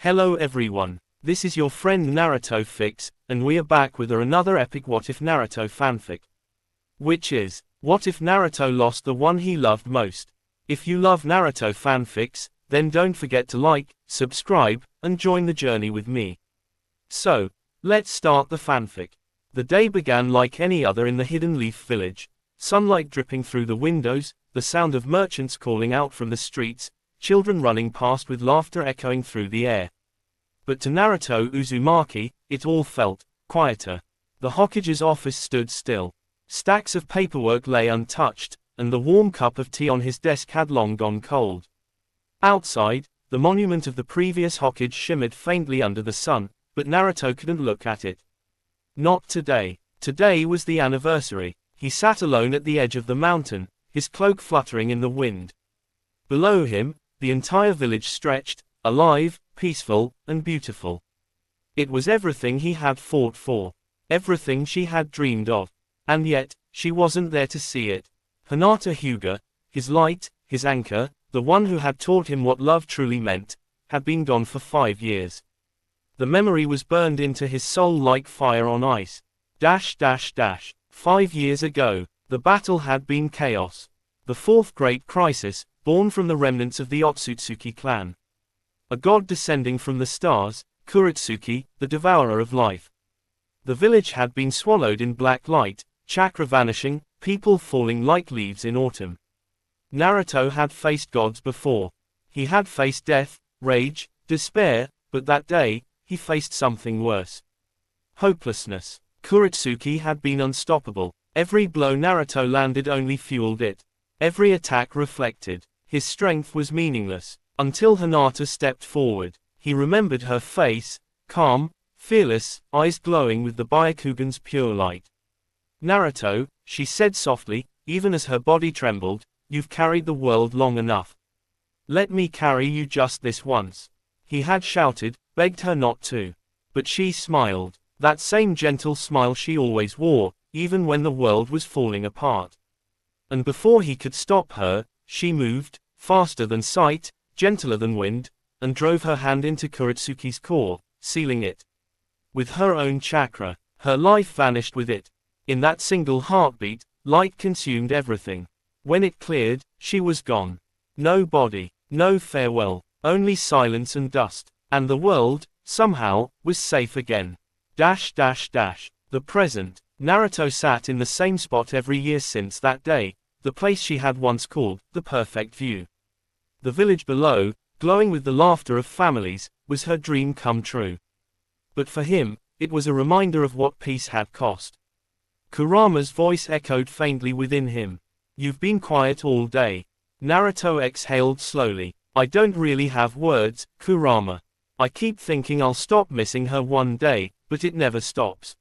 Hello everyone, this is your friend Naruto Fix, and we are back with another epic What If Naruto fanfic. Which is, what if Naruto lost the one he loved most? If you love Naruto fanfics, then don't forget to like, subscribe, and join the journey with me. So, let's start the fanfic. The day began like any other in the Hidden Leaf Village, sunlight dripping through the windows, the sound of merchants calling out from the streets, children running past with laughter echoing through the air. But to Naruto Uzumaki, it all felt quieter. The Hokage's office stood still. Stacks of paperwork lay untouched, and the warm cup of tea on his desk had long gone cold. Outside, the monument of the previous Hokage shimmered faintly under the sun, but Naruto couldn't look at it. Not today. Today was the anniversary. He sat alone at the edge of the mountain, his cloak fluttering in the wind. Below him, the entire village stretched, alive, peaceful, and beautiful. It was everything he had fought for. Everything she had dreamed of. And yet, she wasn't there to see it. Hinata Hyuga, his light, his anchor, the one who had taught him what love truly meant, had been gone for 5 years. The memory was burned into his soul like fire on ice. 5 years ago, the battle had been chaos. The fourth great crisis, born from the remnants of the Otsutsuki clan. A god descending from the stars, Kuretsuki, the devourer of life. The village had been swallowed in black light, chakra vanishing, people falling like leaves in autumn. Naruto had faced gods before. He had faced death, rage, despair, but that day, he faced something worse. Hopelessness. Kuretsuki had been unstoppable. Every blow Naruto landed only fueled it. Every attack reflected. His strength was meaningless. Until Hinata stepped forward. He remembered her face, calm, fearless, eyes glowing with the Byakugan's pure light. Naruto, she said softly, even as her body trembled, you've carried the world long enough. Let me carry you just this once. He had shouted, begged her not to. But she smiled, that same gentle smile she always wore, even when the world was falling apart. And before he could stop her, she moved, faster than sight, gentler than wind, and drove her hand into Kuretsuki's core, sealing it. With her own chakra, her life vanished with it. In that single heartbeat, light consumed everything. When it cleared, she was gone. No body, no farewell, only silence and dust. And the world, somehow, was safe again. The present. Naruto sat in the same spot every year since that day, the place she had once called the perfect view. The village below, glowing with the laughter of families, was her dream come true. But for him, it was a reminder of what peace had cost. Kurama's voice echoed faintly within him. You've been quiet all day. Naruto exhaled slowly. I don't really have words, Kurama. I keep thinking I'll stop missing her one day, but it never stops.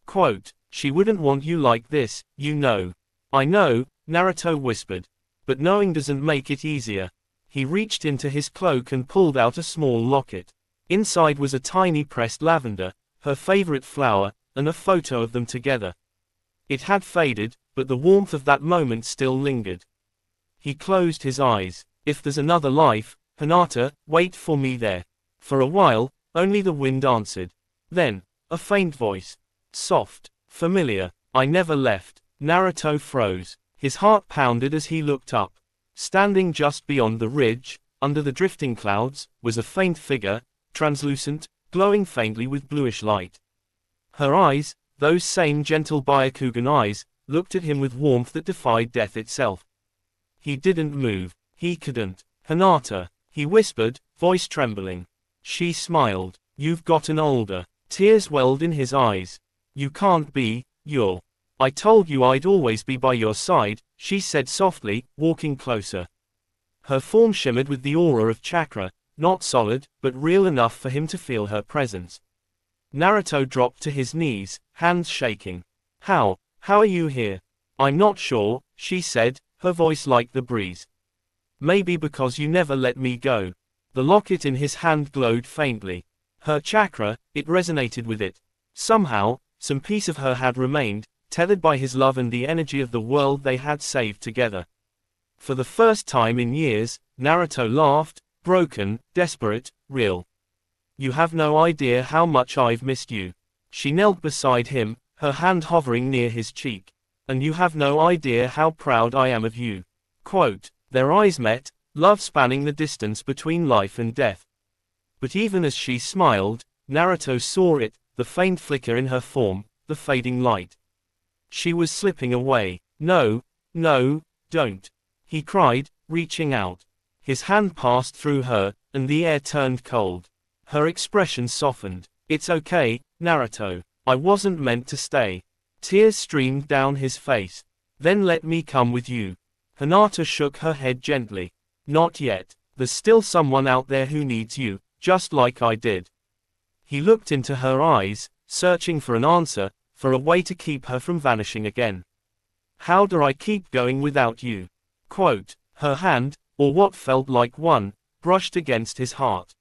Quote, she wouldn't want you like this, you know. I know, Naruto whispered. But knowing doesn't make it easier. He reached into his cloak and pulled out a small locket. Inside was a tiny pressed lavender, her favorite flower, and a photo of them together. It had faded, but the warmth of that moment still lingered. He closed his eyes. If there's another life, Hinata, wait for me there. For a while, only the wind answered. Then, a faint voice. Soft, familiar. I never left. Naruto froze. His heart pounded as he looked up. Standing just beyond the ridge, under the drifting clouds, was a faint figure, translucent, glowing faintly with bluish light. Her eyes, those same gentle Byakugan eyes, looked at him with warmth that defied death itself. He didn't move. He couldn't. Hinata, he whispered, voice trembling. She smiled. You've gotten older. Tears welled in his eyes. You can't be, you're. I told you I'd always be by your side, she said softly, walking closer. Her form shimmered with the aura of chakra, not solid, but real enough for him to feel her presence. Naruto dropped to his knees, hands shaking. How are you here? I'm not sure, she said, her voice like the breeze. Maybe because you never let me go. The locket in his hand glowed faintly. Her chakra, it resonated with it. Somehow, some piece of her had remained, tethered by his love and the energy of the world they had saved together. For the first time in years, Naruto laughed, broken, desperate, real. You have no idea how much I've missed you. She knelt beside him, her hand hovering near his cheek. And you have no idea how proud I am of you. Quote, their eyes met, love spanning the distance between life and death. But even as she smiled, Naruto saw it, the faint flicker in her form, the fading light. She was slipping away. No, no, don't. He cried, reaching out. His hand passed through her, and the air turned cold. Her expression softened. It's okay, Naruto. I wasn't meant to stay. Tears streamed down his face. Then let me come with you. Hinata shook her head gently. Not yet. There's still someone out there who needs you, just like I did. He looked into her eyes, searching for an answer, for a way to keep her from vanishing again. How do I keep going without you? Quote, her hand, or what felt like one, brushed against his heart.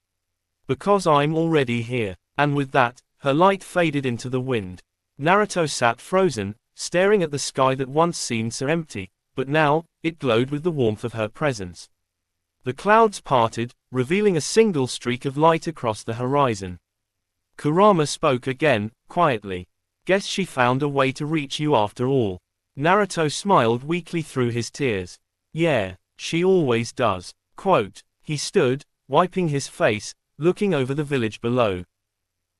Because I'm already here. And with that, her light faded into the wind. Naruto sat frozen, staring at the sky that once seemed so empty, but now, it glowed with the warmth of her presence. The clouds parted, revealing a single streak of light across the horizon. Kurama spoke again, quietly. Guess she found a way to reach you after all. Naruto smiled weakly through his tears. Yeah, she always does. Quote, he stood, wiping his face, looking over the village below.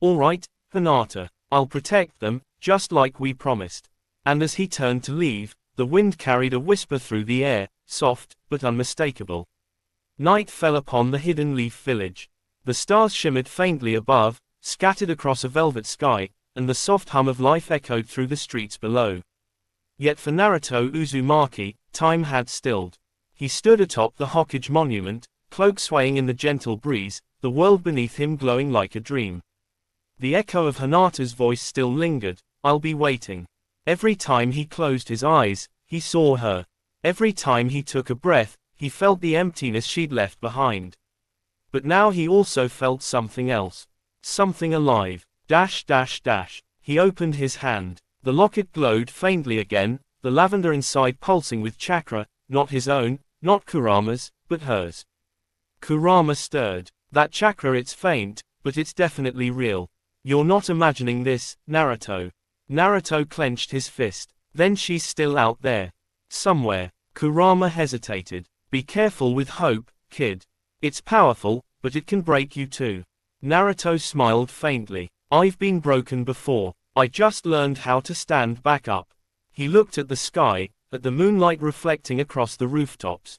All right, Hinata, I'll protect them, just like we promised. And as he turned to leave, the wind carried a whisper through the air, soft, but unmistakable. Night fell upon the hidden leaf village. The stars shimmered faintly above, scattered across a velvet sky, and the soft hum of life echoed through the streets below. Yet for Naruto Uzumaki, time had stilled. He stood atop the Hokage monument, cloak swaying in the gentle breeze, the world beneath him glowing like a dream. The echo of Hinata's voice still lingered, I'll be waiting. Every time he closed his eyes, he saw her. Every time he took a breath, he felt the emptiness she'd left behind. But now he also felt something else. Something alive. He opened his hand. The locket glowed faintly again, the lavender inside pulsing with chakra, not his own, not Kurama's, but hers. Kurama stirred. That chakra, it's faint, but it's definitely real. You're not imagining this, Naruto. Naruto clenched his fist. Then she's still out there. Somewhere. Kurama hesitated. Be careful with hope, kid. It's powerful, but it can break you too. Naruto smiled faintly. I've been broken before. I just learned how to stand back up. He looked at the sky, at the moonlight reflecting across the rooftops.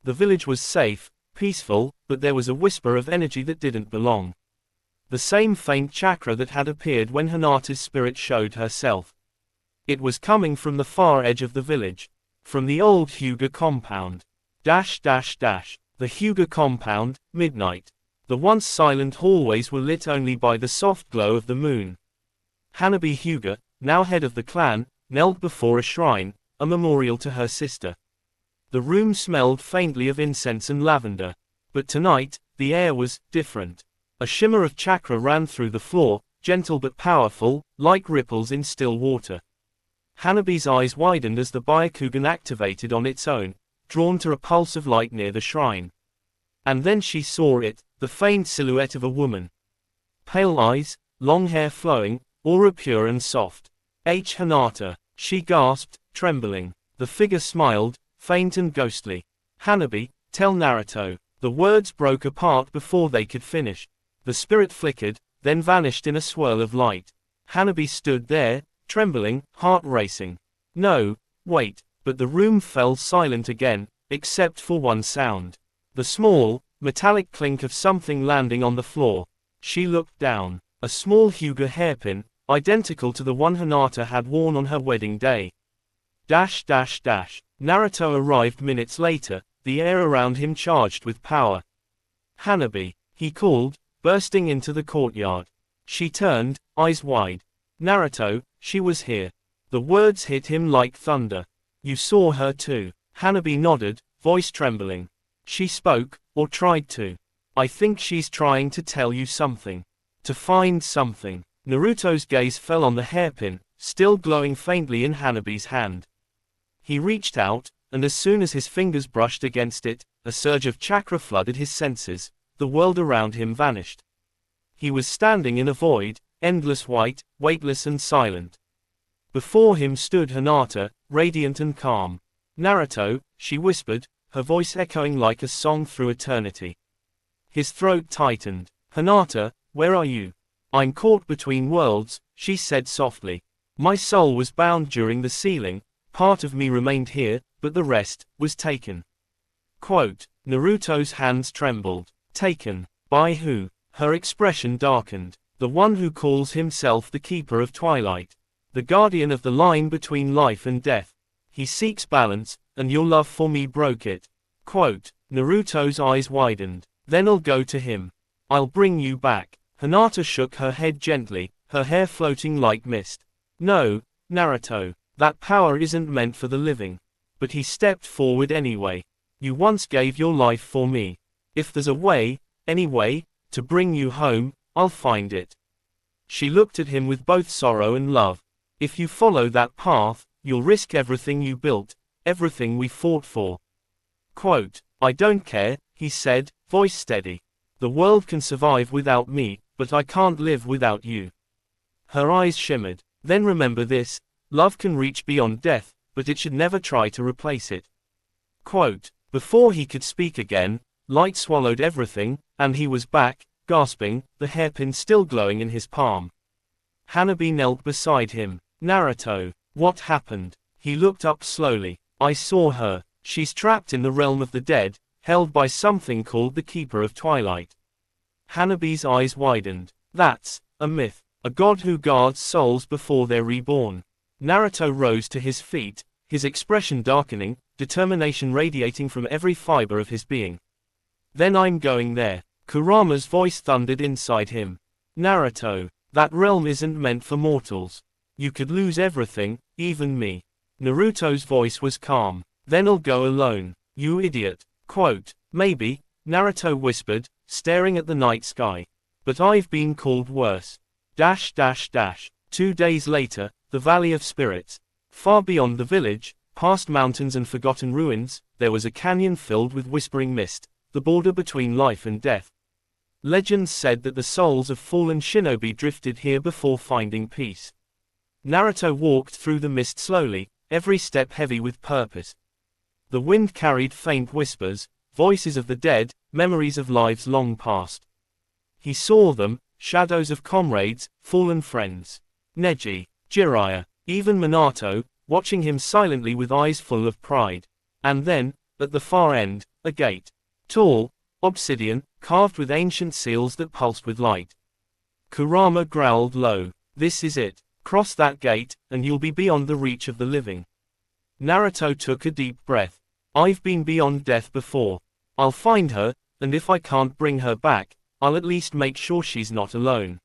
The village was safe, peaceful, but there was a whisper of energy that didn't belong. The same faint chakra that had appeared when Hinata's spirit showed herself. It was coming from the far edge of the village. From the old Hyuga compound. The Hyuga compound, midnight. The once silent hallways were lit only by the soft glow of the moon. Hanabi Hyuga, now head of the clan, knelt before a shrine, a memorial to her sister. The room smelled faintly of incense and lavender. But tonight, the air was different. A shimmer of chakra ran through the floor, gentle but powerful, like ripples in still water. Hanabi's eyes widened as the Byakugan activated on its own, drawn to a pulse of light near the shrine. And then she saw it, the faint silhouette of a woman. Pale eyes, long hair flowing, aura pure and soft. Hinata, she gasped, trembling. The figure smiled, faint and ghostly. Hanabi, tell Naruto. The words broke apart before they could finish. The spirit flickered, then vanished in a swirl of light. Hanabi stood there, trembling, heart racing. No, wait, but the room fell silent again, except for one sound. The small, metallic clink of something landing on the floor. She looked down. A small Hyuga hairpin, identical to the one Hinata had worn on her wedding day. Naruto arrived minutes later, the air around him charged with power. Hanabi, he called, bursting into the courtyard. She turned, eyes wide. Naruto, she was here. The words hit him like thunder. You saw her too. Hanabi nodded, voice trembling. She spoke, or tried to. I think she's trying to tell you something. To find something. Naruto's gaze fell on the hairpin, still glowing faintly in Hanabi's hand. He reached out, and as soon as his fingers brushed against it, a surge of chakra flooded his senses. The world around him vanished. He was standing in a void, endless white, weightless and silent. Before him stood Hinata, radiant and calm. Naruto, she whispered, her voice echoing like a song through eternity. His throat tightened. Hinata, where are you? I'm caught between worlds, she said softly. My soul was bound during the sealing, part of me remained here, but the rest was taken. Quote, Naruto's hands trembled. Taken. By who? Her expression darkened. The one who calls himself the Keeper of Twilight. The guardian of the line between life and death. He seeks balance, and your love for me broke it. Quote, Naruto's eyes widened. Then I'll go to him. I'll bring you back. Hinata shook her head gently, her hair floating like mist. No, Naruto, that power isn't meant for the living. But he stepped forward anyway. You once gave your life for me. If there's a way, any way, to bring you home, I'll find it. She looked at him with both sorrow and love. If you follow that path, you'll risk everything you built, everything we fought for. Quote, I don't care, he said, voice steady. The world can survive without me, but I can't live without you. Her eyes shimmered. Then remember this, love can reach beyond death, but it should never try to replace it. Quote, before he could speak again, light swallowed everything, and he was back, gasping, the hairpin still glowing in his palm. Hanabi knelt beside him. Naruto, what happened? He looked up slowly. I saw her. She's trapped in the realm of the dead, held by something called the Keeper of Twilight. Hanabi's eyes widened. That's a myth. A god who guards souls before they're reborn. Naruto rose to his feet, his expression darkening, determination radiating from every fiber of his being. Then I'm going there. Kurama's voice thundered inside him. Naruto, that realm isn't meant for mortals. You could lose everything, even me. Naruto's voice was calm. Then I'll go alone. You idiot. Quote, maybe, Naruto whispered, staring at the night sky. But I've been called worse. 2 days later, the Valley of Spirits. Far beyond the village, past mountains and forgotten ruins, there was a canyon filled with whispering mist, the border between life and death. Legends said that the souls of fallen shinobi drifted here before finding peace. Naruto walked through the mist slowly, every step heavy with purpose. The wind carried faint whispers, voices of the dead, memories of lives long past. He saw them, shadows of comrades, fallen friends. Neji, Jiraiya, even Minato, watching him silently with eyes full of pride. And then, at the far end, a gate. Tall, obsidian, carved with ancient seals that pulsed with light. Kurama growled low. This is it. Cross that gate, and you'll be beyond the reach of the living. Naruto took a deep breath. I've been beyond death before. I'll find her, and if I can't bring her back, I'll at least make sure she's not alone.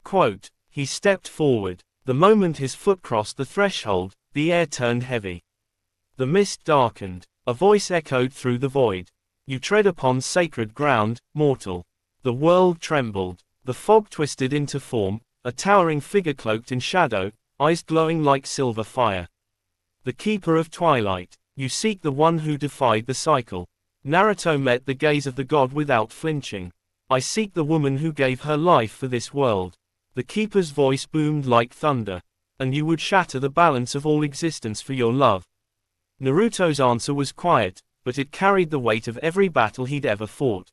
Quote, he stepped forward. The moment his foot crossed the threshold, the air turned heavy. The mist darkened. A voice echoed through the void. You tread upon sacred ground, mortal. The world trembled. The fog twisted into form, a towering figure cloaked in shadow, eyes glowing like silver fire. The Keeper of Twilight. You seek the one who defied the cycle. Naruto met the gaze of the god without flinching. I seek the woman who gave her life for this world. The Keeper's voice boomed like thunder. And you would shatter the balance of all existence for your love. Naruto's answer was quiet, but it carried the weight of every battle he'd ever fought.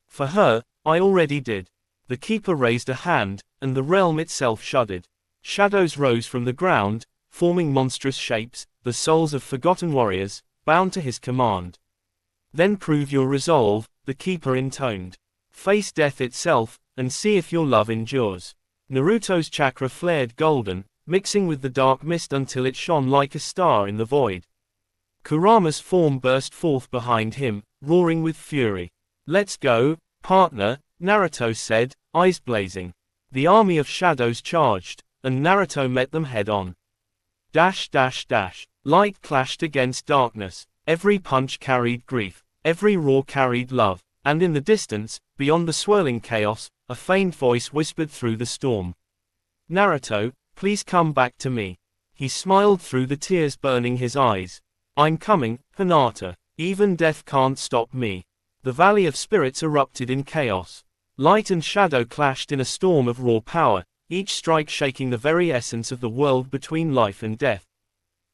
For her, I already did. The Keeper raised a hand, and the realm itself shuddered. Shadows rose from the ground, forming monstrous shapes, the souls of forgotten warriors, bound to his command. Then prove your resolve, the Keeper intoned. Face death itself, and see if your love endures. Naruto's chakra flared golden, mixing with the dark mist until it shone like a star in the void. Kurama's form burst forth behind him, roaring with fury. Let's go, partner, Naruto said, eyes blazing. The army of shadows charged, and Naruto met them head-on. Light clashed against darkness. Every punch carried grief. Every roar carried love. And in the distance, beyond the swirling chaos, a faint voice whispered through the storm. Naruto, please come back to me. He smiled through the tears burning his eyes. I'm coming, Hinata. Even death can't stop me. The Valley of Spirits erupted in chaos. Light and shadow clashed in a storm of raw power, each strike shaking the very essence of the world between life and death.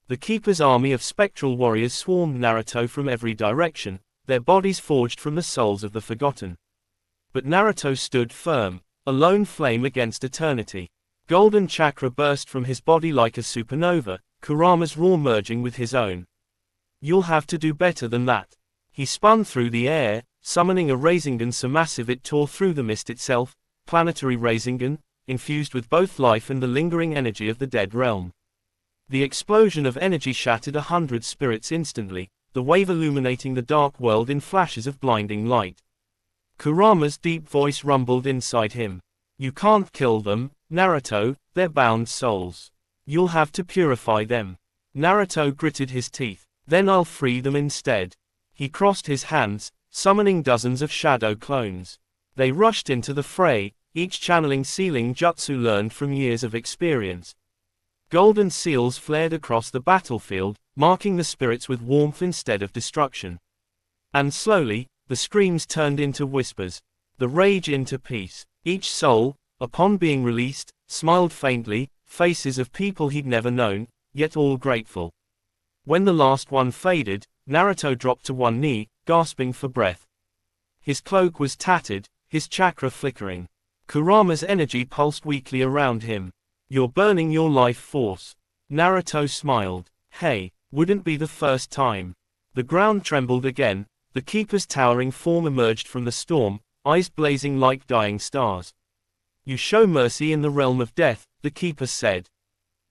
The Keeper's army of spectral warriors swarmed Naruto from every direction, their bodies forged from the souls of the forgotten. But Naruto stood firm, a lone flame against eternity. Golden chakra burst from his body like a supernova, Kurama's roar merging with his own. You'll have to do better than that. He spun through the air, summoning a Rasengan so massive it tore through the mist itself, planetary Rasengan, infused with both life and the lingering energy of the dead realm. The explosion of energy shattered 100 spirits instantly, the wave illuminating the dark world in flashes of blinding light. Kurama's deep voice rumbled inside him. You can't kill them, Naruto, they're bound souls. You'll have to purify them. Naruto gritted his teeth. Then I'll free them instead. He crossed his hands, summoning dozens of shadow clones. They rushed into the fray, each channeling sealing jutsu learned from years of experience. Golden seals flared across the battlefield, marking the spirits with warmth instead of destruction. And slowly, the screams turned into whispers, the rage into peace. Each soul, upon being released, smiled faintly, faces of people he'd never known, yet all grateful. When the last one faded, Naruto dropped to one knee, gasping for breath. His cloak was tattered, his chakra flickering. Kurama's energy pulsed weakly around him. You're burning your life force. Naruto smiled. Hey, wouldn't be the first time. The ground trembled again, the Keeper's towering form emerged from the storm, eyes blazing like dying stars. You show mercy in the realm of death, the Keeper said.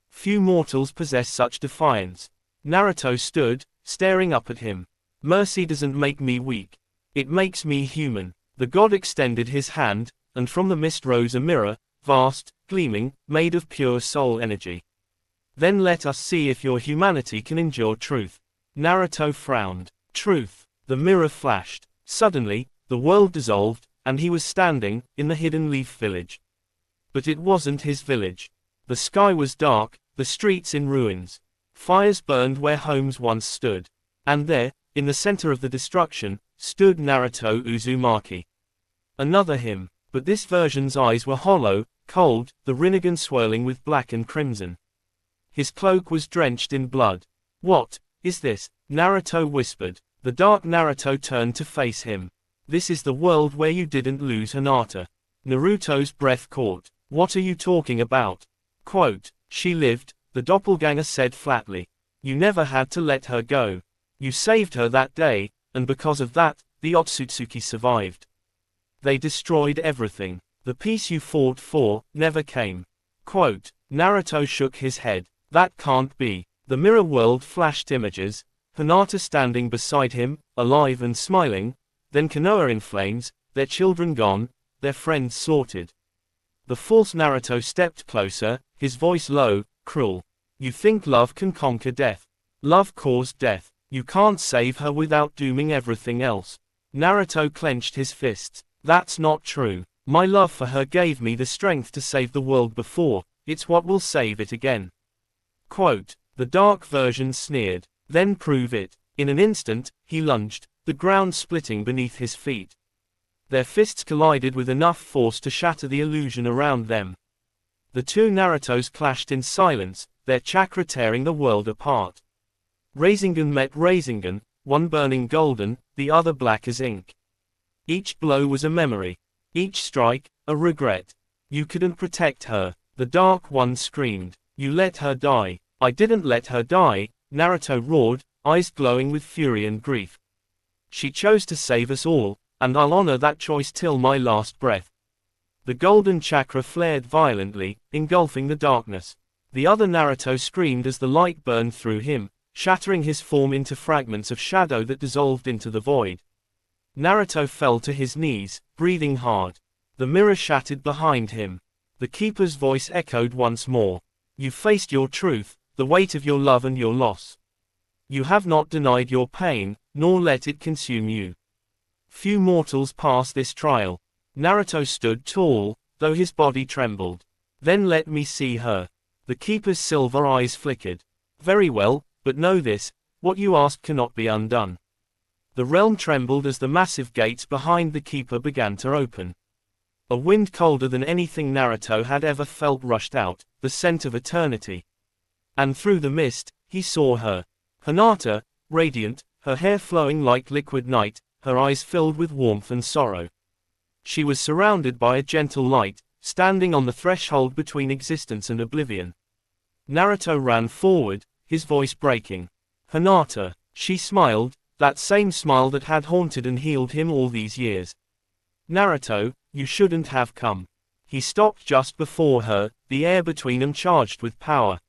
Few mortals possess such defiance. Naruto stood, staring up at him. Mercy doesn't make me weak. It makes me human. The god extended his hand, and from the mist rose a mirror, vast, gleaming, made of pure soul energy. Then let us see if your humanity can endure truth. Naruto frowned. Truth. The mirror flashed. Suddenly, the world dissolved, and he was standing, in the hidden leaf village. But it wasn't his village. The sky was dark, the streets in ruins. Fires burned where homes once stood. And there, in the center of the destruction, stood Naruto Uzumaki. Another him, but this version's eyes were hollow, cold, the Rinnegan swirling with black and crimson. His cloak was drenched in blood. What is this? Naruto whispered. The dark Naruto turned to face him. This is the world where you didn't lose Hinata. Naruto's breath caught. What are you talking about? Quote, she lived, the doppelganger said flatly. You never had to let her go. You saved her that day, and because of that, the Otsutsuki survived. They destroyed everything. The peace you fought for, never came. Quote, Naruto shook his head. That can't be. The mirror world flashed images, Hinata standing beside him, alive and smiling, then Konoha in flames, their children gone, their friends sorted. The false Naruto stepped closer, his voice low, cruel. You think love can conquer death. Love caused death. You can't save her without dooming everything else. Naruto clenched his fists. That's not true. My love for her gave me the strength to save the world before, it's what will save it again. Quote, the dark version sneered. Then prove it. In an instant, he lunged, the ground splitting beneath his feet. Their fists collided with enough force to shatter the illusion around them. The two Narutos clashed in silence, their chakra tearing the world apart. Rasengan met Rasengan, one burning golden, the other black as ink. Each blow was a memory. Each strike, a regret. You couldn't protect her. The Dark One screamed. You let her die. I didn't let her die, Naruto roared, eyes glowing with fury and grief. She chose to save us all, and I'll honor that choice till my last breath. The golden chakra flared violently, engulfing the darkness. The other Naruto screamed as the light burned through him, shattering his form into fragments of shadow that dissolved into the void. Naruto fell to his knees, breathing hard. The mirror shattered behind him. The Keeper's voice echoed once more. You faced your truth, the weight of your love and your loss. You have not denied your pain, nor let it consume you. Few mortals pass this trial. Naruto stood tall, though his body trembled. Then let me see her. The Keeper's silver eyes flickered. Very well, but know this, what you ask cannot be undone. The realm trembled as the massive gates behind the Keeper began to open. A wind colder than anything Naruto had ever felt rushed out, the scent of eternity. And through the mist, he saw her. Hinata, radiant, her hair flowing like liquid night, her eyes filled with warmth and sorrow. She was surrounded by a gentle light, standing on the threshold between existence and oblivion. Naruto ran forward, his voice breaking. Hinata. She smiled, that same smile that had haunted and healed him all these years. Naruto, you shouldn't have come. He stopped just before her, the air between them charged with power.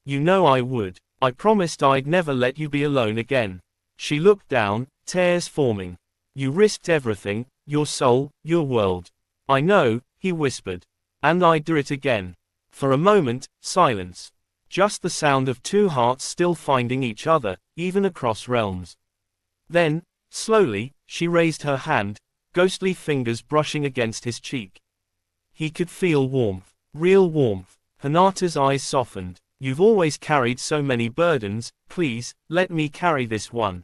You know I would. I promised I'd never let you be alone again. She looked down, tears forming. You risked everything, your soul, your world. I know, he whispered. And I'd do it again. For a moment, silence. Just the sound of two hearts still finding each other, even across realms. Then, slowly, she raised her hand, ghostly fingers brushing against his cheek. He could feel warmth, real warmth. Hinata's eyes softened. You've always carried so many burdens, please, let me carry this one.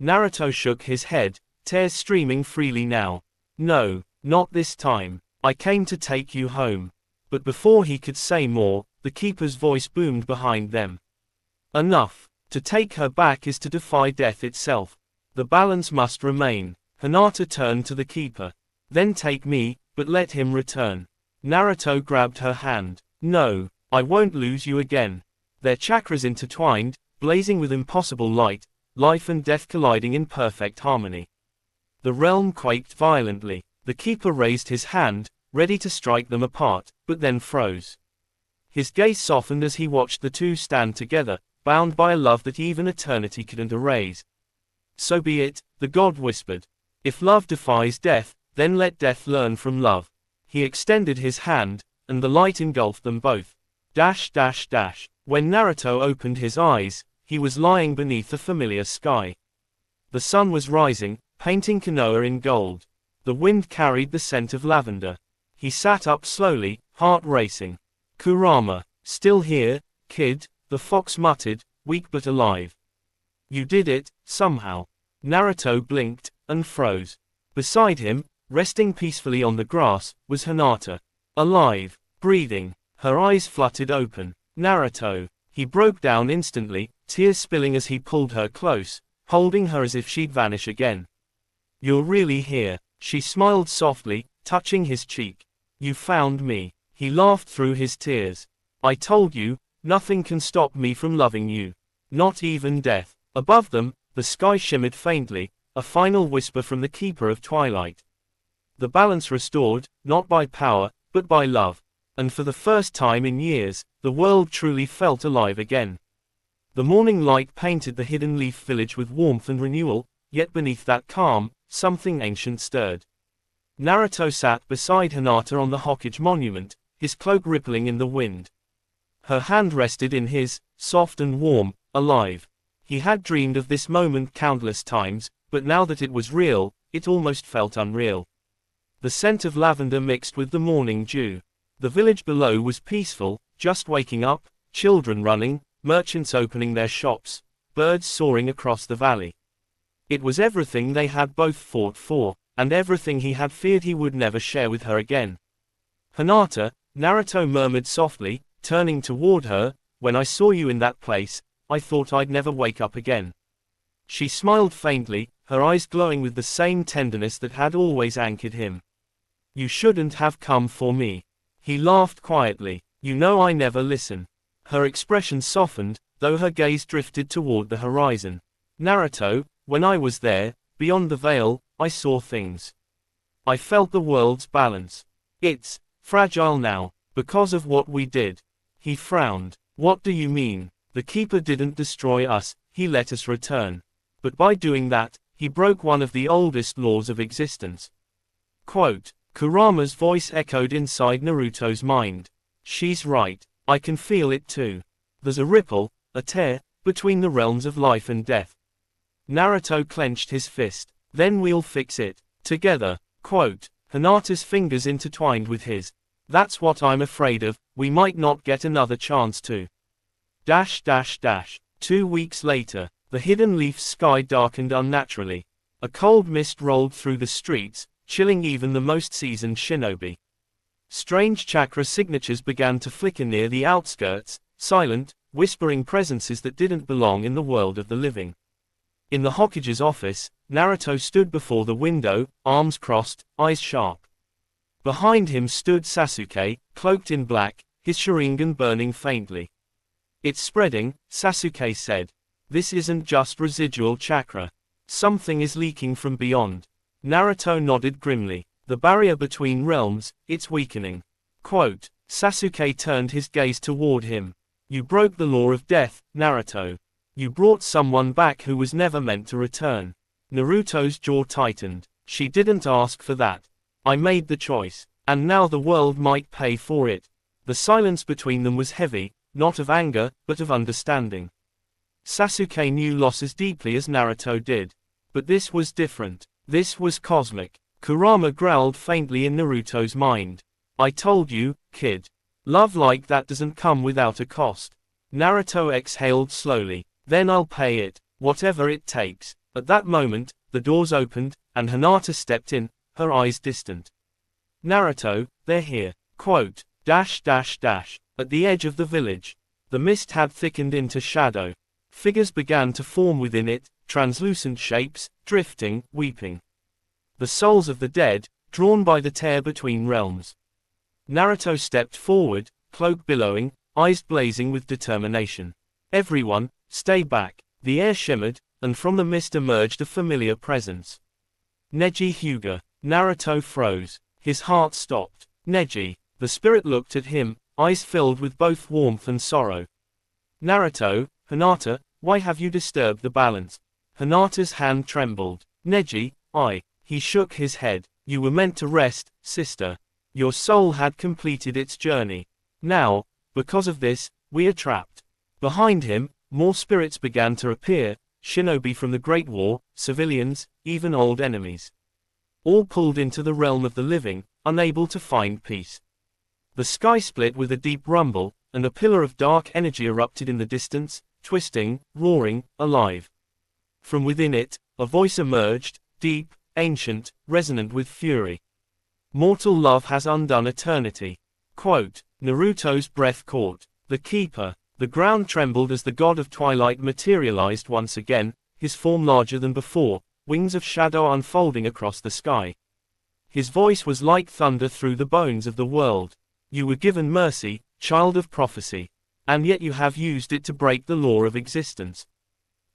Naruto shook his head, tears streaming freely now. No, not this time. I came to take you home. But before he could say more, the keeper's voice boomed behind them. Enough. To take her back is to defy death itself. The balance must remain. Hinata turned to the keeper. Then take me, but let him return. Naruto grabbed her hand. No, I won't lose you again. Their chakras intertwined, blazing with impossible light, life and death colliding in perfect harmony. The realm quaked violently. The keeper raised his hand, ready to strike them apart, but then froze. His gaze softened as he watched the two stand together, bound by a love that even eternity couldn't erase. So be it, the god whispered. If love defies death, then let death learn from love. He extended his hand, and the light engulfed them both. When Naruto opened his eyes, he was lying beneath a familiar sky. The sun was rising, painting Konoha in gold. The wind carried the scent of lavender. He sat up slowly, heart racing. Kurama, still here, kid, the fox muttered, weak but alive. You did it, somehow. Naruto blinked, and froze. Beside him, resting peacefully on the grass, was Hinata. Alive, breathing, her eyes fluttered open. Naruto. He broke down instantly, tears spilling as he pulled her close, holding her as if she'd vanish again. You're really here. She smiled softly, touching his cheek. You found me. He laughed through his tears. I told you, nothing can stop me from loving you. Not even death. Above them, the sky shimmered faintly, a final whisper from the Keeper of Twilight. The balance restored, not by power, but by love. And for the first time in years, the world truly felt alive again. The morning light painted the hidden leaf village with warmth and renewal, yet beneath that calm, something ancient stirred. Naruto sat beside Hinata on the Hokage monument, his cloak rippling in the wind. Her hand rested in his, soft and warm, alive. He had dreamed of this moment countless times, but now that it was real, it almost felt unreal. The scent of lavender mixed with the morning dew. The village below was peaceful, just waking up, children running, merchants opening their shops, birds soaring across the valley. It was everything they had both fought for, and everything he had feared he would never share with her again. Hinata, Naruto murmured softly, turning toward her, when I saw you in that place, I thought I'd never wake up again. She smiled faintly, her eyes glowing with the same tenderness that had always anchored him. You shouldn't have come for me. He laughed quietly. You know I never listen. Her expression softened, though her gaze drifted toward the horizon. Naruto, when I was there, beyond the veil, I saw things. I felt the world's balance. It's fragile now, because of what we did. He frowned. What do you mean? The Keeper didn't destroy us, he let us return. But by doing that, he broke one of the oldest laws of existence. Quote, Kurama's voice echoed inside Naruto's mind. She's right. I can feel it too. There's a ripple, a tear, between the realms of life and death. Naruto clenched his fist. Then we'll fix it. Together. Quote, Hinata's fingers intertwined with his. That's what I'm afraid of, we might not get another chance to. 2 weeks later, the Hidden Leaf's sky darkened unnaturally. A cold mist rolled through the streets, chilling even the most seasoned shinobi. Strange chakra signatures began to flicker near the outskirts, silent, whispering presences that didn't belong in the world of the living. In the Hokage's office, Naruto stood before the window, arms crossed, eyes sharp. Behind him stood Sasuke, cloaked in black, his Sharingan burning faintly. "It's spreading," Sasuke said. "This isn't just residual chakra. Something is leaking from beyond." Naruto nodded grimly. "The barrier between realms, it's weakening." Quote, Sasuke turned his gaze toward him. "You broke the law of death, Naruto. You brought someone back who was never meant to return." Naruto's jaw tightened. "She didn't ask for that. I made the choice. And now the world might pay for it." The silence between them was heavy, not of anger, but of understanding. Sasuke knew loss as deeply as Naruto did. But this was different. This was cosmic. Kurama growled faintly in Naruto's mind. "I told you, kid. Love like that doesn't come without a cost." Naruto exhaled slowly. "Then I'll pay it, whatever it takes." At that moment, the doors opened, and Hinata stepped in, her eyes distant. "Naruto, they're here." Quote, At the edge of the village. The mist had thickened into shadow. Figures began to form within it, translucent shapes, drifting, weeping. The souls of the dead, drawn by the tear between realms. Naruto stepped forward, cloak billowing, eyes blazing with determination. "Everyone, stay back." The air shimmered, and from the mist emerged a familiar presence. Neji Hyuga. Naruto froze. His heart stopped. "Neji." The spirit looked at him, eyes filled with both warmth and sorrow. "Naruto, Hinata, why have you disturbed the balance?" Hinata's hand trembled. "Neji, He shook his head. "You were meant to rest, sister. Your soul had completed its journey. Now, because of this, we are trapped." Behind him, more spirits began to appear, shinobi from the Great War, civilians, even old enemies. All pulled into the realm of the living, unable to find peace. The sky split with a deep rumble, and a pillar of dark energy erupted in the distance, twisting, roaring, alive. From within it, a voice emerged, deep, ancient, resonant with fury. "Mortal love has undone eternity." Quote, Naruto's breath caught. The Keeper. The ground trembled as the god of twilight materialized once again, his form larger than before, wings of shadow unfolding across the sky. His voice was like thunder through the bones of the world. "You were given mercy, child of prophecy. And yet you have used it to break the law of existence."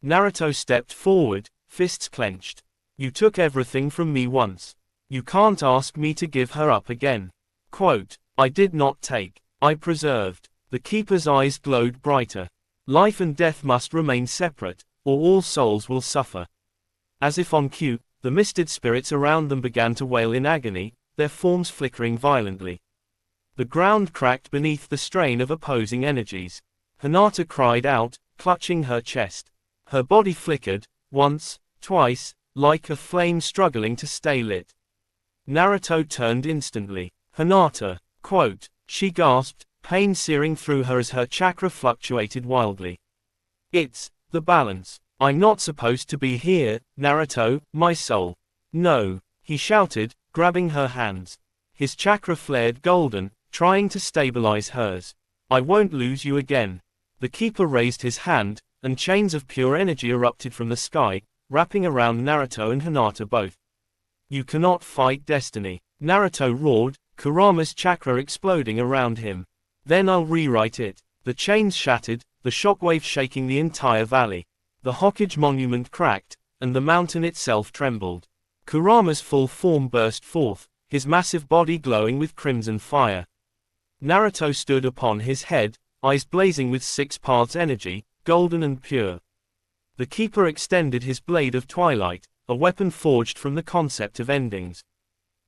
Naruto stepped forward, fists clenched. "You took everything from me once. You can't ask me to give her up again." Quote, "I did not take. I preserved." The Keeper's eyes glowed brighter. "Life and death must remain separate, or all souls will suffer." As if on cue, the misted spirits around them began to wail in agony, their forms flickering violently. The ground cracked beneath the strain of opposing energies. Hinata cried out, clutching her chest. Her body flickered, once, twice, like a flame struggling to stay lit. Naruto turned instantly. "Hinata!" Quote, she gasped, pain searing through her as her chakra fluctuated wildly. "It's the balance. I'm not supposed to be here, Naruto, my soul." "No," he shouted, grabbing her hands. His chakra flared golden, trying to stabilize hers. "I won't lose you again." The Keeper raised his hand, and chains of pure energy erupted from the sky, wrapping around Naruto and Hinata both. "You cannot fight destiny," Naruto roared, Kurama's chakra exploding around him. "Then I'll rewrite it." The chains shattered, the shockwave shaking the entire valley. The Hokage monument cracked, and the mountain itself trembled. Kurama's full form burst forth, his massive body glowing with crimson fire. Naruto stood upon his head, eyes blazing with six paths energy, golden and pure. The Keeper extended his blade of twilight, a weapon forged from the concept of endings.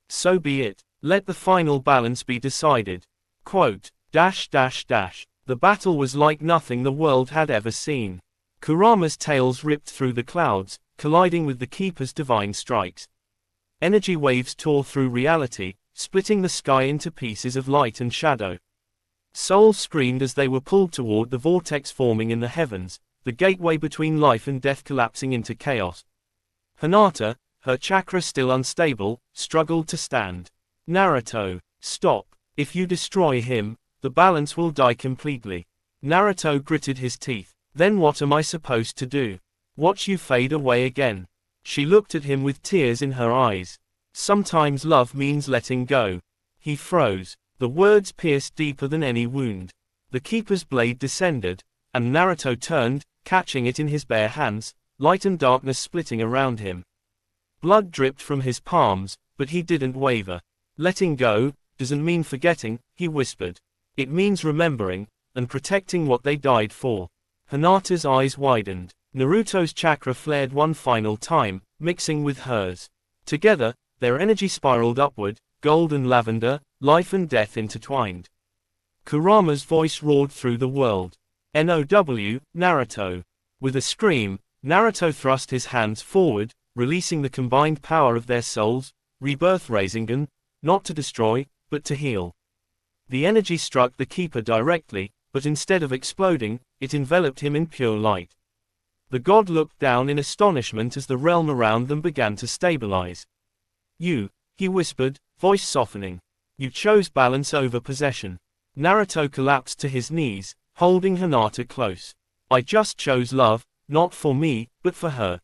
"So be it. Let the final balance be decided." Quote, The battle was like nothing the world had ever seen. Kurama's tails ripped through the clouds, colliding with the Keeper's divine strikes. Energy waves tore through reality, splitting the sky into pieces of light and shadow. Souls screamed as they were pulled toward the vortex forming in the heavens, the gateway between life and death collapsing into chaos. Hinata, her chakra still unstable, struggled to stand. Naruto, stop. If you destroy him, the balance will die completely. Naruto gritted his teeth. Then what am I supposed to do? Watch you fade away again. She looked at him with tears in her eyes. Sometimes love means letting go. He froze. The words pierced deeper than any wound. The keeper's blade descended, and Naruto turned, catching it in his bare hands, light and darkness splitting around him. Blood dripped from his palms, but he didn't waver. Letting go doesn't mean forgetting, he whispered. It means remembering, and protecting what they died for. Hinata's eyes widened. Naruto's chakra flared one final time, mixing with hers. Together, their energy spiraled upward, gold and lavender, life and death intertwined. Kurama's voice roared through the world. "NOW, Naruto." With a scream, Naruto thrust his hands forward, releasing the combined power of their souls, rebirth Rasengan, not to destroy, but to heal. The energy struck the keeper directly, but instead of exploding, it enveloped him in pure light. The god looked down in astonishment as the realm around them began to stabilize. "You," he whispered, voice softening. "You chose balance over possession." Naruto collapsed to his knees, holding Hinata close. "I just chose love, not for me, but for her."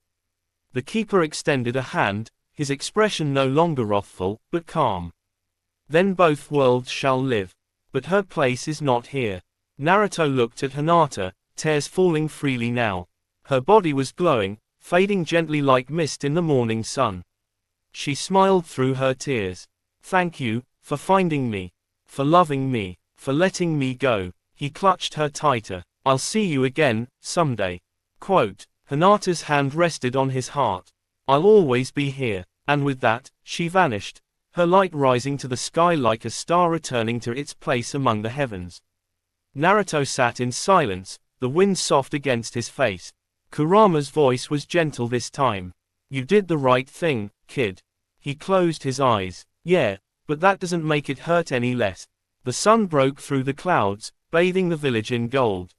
The keeper extended a hand, his expression no longer wrathful, but calm. "Then both worlds shall live. But her place is not here." Naruto looked at Hinata, tears falling freely now. Her body was glowing, fading gently like mist in the morning sun. She smiled through her tears. "Thank you, for finding me. For loving me. For letting me go." He clutched her tighter. "I'll see you again, someday." Quote. Hinata's hand rested on his heart. "I'll always be here." And with that, she vanished, her light rising to the sky like a star returning to its place among the heavens. Naruto sat in silence, the wind soft against his face. Kurama's voice was gentle this time. "You did the right thing, kid." He closed his eyes. "Yeah, but that doesn't make it hurt any less." The sun broke through the clouds, bathing the village in gold.